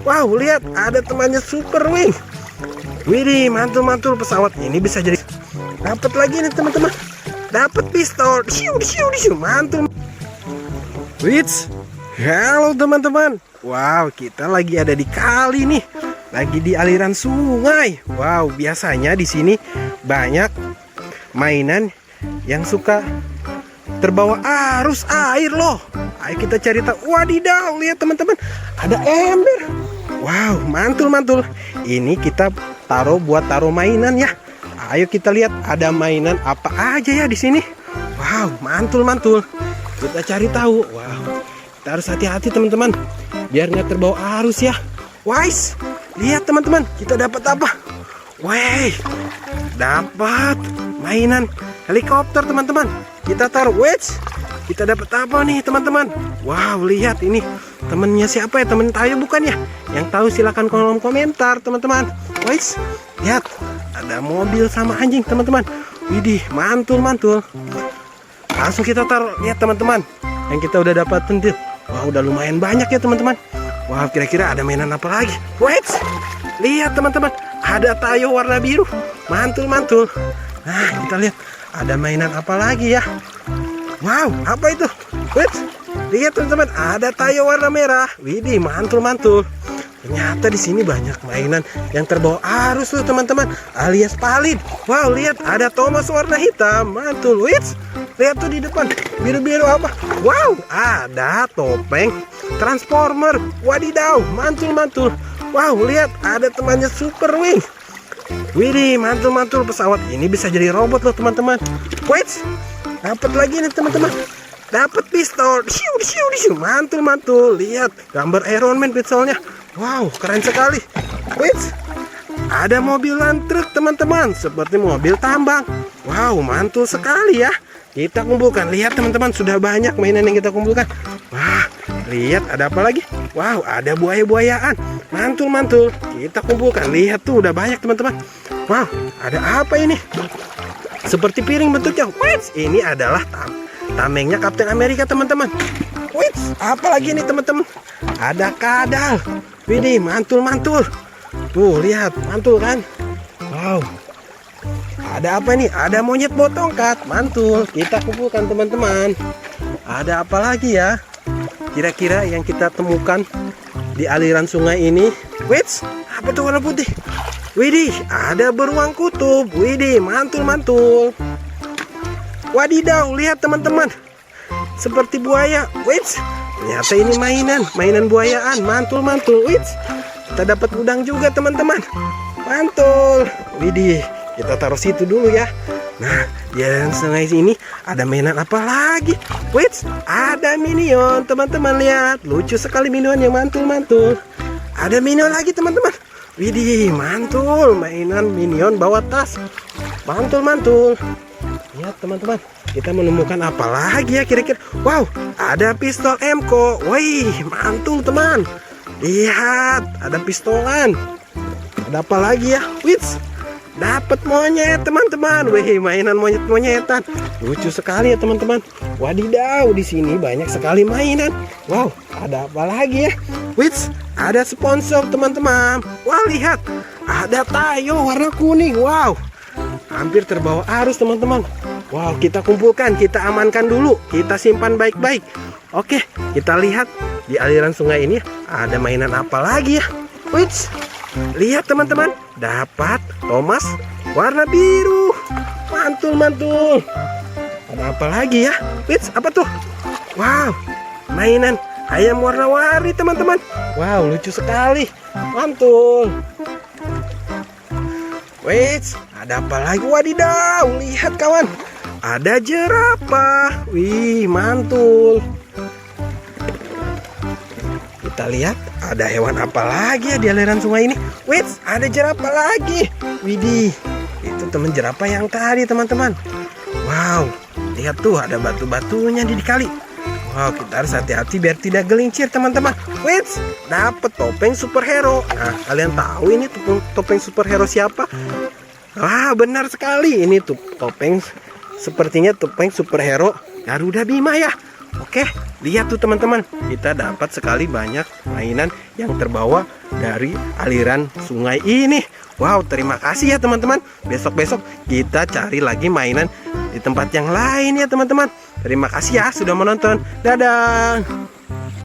Wow, lihat ada temannya Super Wing. Widih, mantul-mantul pesawat ini bisa jadi. Dapat lagi nih teman-teman. Dapat pistol. Siu, mantul. Wits. Halo teman-teman. Wow, kita lagi ada di kali nih. Lagi di aliran sungai. Wow, biasanya di sini banyak mainan yang suka terbawa arus air loh. Ayo kita cari tahu. Wadidaw, lihat teman-teman, ada ember. Wow, mantul. Ini kita buat taruh mainan ya. Ayo kita lihat ada mainan apa aja ya di sini. Wow, mantul. Kita cari tahu. Wow, kita harus hati-hati teman-teman, biar nggak terbawa arus ya. Wais, lihat teman-teman, kita dapat apa? Wih, dapat mainan helikopter teman-teman. Kita taruh. Wait, kita dapat apa nih teman-teman? Wow, lihat ini temennya siapa ya? Temen Tayo bukan ya? Yang tahu silakan kolom komentar teman-teman. Wait, lihat ada mobil sama anjing teman-teman. Widih, mantul. Langsung kita taruh. Lihat teman-teman, yang kita udah dapatin tuh. Wah, udah lumayan banyak ya teman-teman. Wah, kira-kira ada mainan apa lagi? Wait, lihat teman-teman, ada Tayo warna biru. Mantul. Nah, kita lihat ada mainan apa lagi ya. Wow, apa itu? Wait, lihat teman-teman, ada Tayo warna merah. Widih, mantul. Ternyata di sini banyak mainan yang terbawa arus tuh teman-teman, alias valid. Wow, lihat ada Thomas warna hitam. Mantul. Wait, lihat tuh di depan, biru-biru apa? Wow, ada topeng Transformer. Wadidaw, mantul. Wow, lihat ada temannya Super Wing. Widih, mantul pesawat ini bisa jadi robot loh teman-teman. Wait, dapat lagi nih teman-teman. Dapat pistol. Siu, mantul. Lihat gambar Iron Man pistolnya. Wow, keren sekali. Wait, ada mobilan truk teman-teman, seperti mobil tambang. Wow, mantul sekali ya. Kita kumpulkan. Lihat teman-teman, sudah banyak mainan yang kita kumpulkan. Wah, lihat ada apa lagi? Wow, ada buaya-buayaan. Mantul. Kita kumpulkan. Lihat tuh udah banyak teman-teman. Wow, ada apa ini? Seperti piring bentuknya. Wait, ini adalah tamengnya Kapten Amerika teman-teman. Wait, apa lagi nih teman-teman? Ada kadal. Widih, mantul. Tuh, lihat, mantul kan? Wow. Ada apa nih? Ada monyet bawa tongkat. Mantul. Kita kumpulkan teman-teman. Ada apa lagi ya? Kira-kira yang kita temukan di aliran sungai ini. Wait, apa tuh warna putih? Widih, ada beruang kutub. Widih, mantul. Wadidaw, lihat teman-teman, seperti buaya. Wait, ternyata ini mainan buayaan. Mantul. Wait, kita dapat udang juga teman-teman. Mantul. Widih, kita taruh situ dulu ya. Nah, di sungai sini ada mainan apa lagi? Wait, ada minion teman-teman. Lihat, lucu sekali minionnya. Mantul. Ada minion lagi teman-teman. Widih, mantul. Mainan minion bawa tas. Mantul. Lihat teman-teman, kita menemukan apa lagi ya kira-kira? Wow, ada pistol Emco. Wih, mantul teman. Lihat, ada pistolan. Ada apa lagi ya? Wits, dapat monyet teman-teman. Wih, mainan monyet-monyetan. Lucu sekali ya teman-teman. Wadidaw, di sini banyak sekali mainan. Wow, ada apa lagi ya? Wits, ada sponsor teman-teman. Wah, lihat, ada Tayo warna kuning. Wow, hampir terbawa arus teman-teman. Wow, kita kumpulkan, kita amankan dulu, kita simpan baik-baik. Oke, kita lihat di aliran sungai ini ada mainan apa lagi ya. Wits, lihat teman-teman, dapat Thomas warna biru. Mantul. Ada apa lagi ya? Wits, apa tuh? Wow, mainan ayam warna-warni teman-teman. Wow, lucu sekali. Mantul. Wits, ada apa lagi? Wadidaw, lihat kawan, ada jerapah. Wih, mantul. Kita lihat ada hewan apa lagi ya di aliran sungai ini. Wits, ada jerapah lagi. Widih, itu teman jerapah yang tadi teman-teman. Wow, lihat tuh ada batu-batunya di kali. Wow, kita harus hati-hati biar tidak gelincir teman-teman. Wits, dapat topeng superhero. Nah, kalian tahu ini topeng superhero siapa? Wah, benar sekali. Ini tuh topeng, sepertinya topeng superhero Garuda Bima ya. Oke, lihat tuh teman-teman, kita dapat sekali banyak mainan yang terbawa dari aliran sungai ini. Wow, terima kasih ya teman-teman. Besok-besok kita cari lagi mainan di tempat yang lain ya teman-teman. Terima kasih ya sudah menonton. Dadah.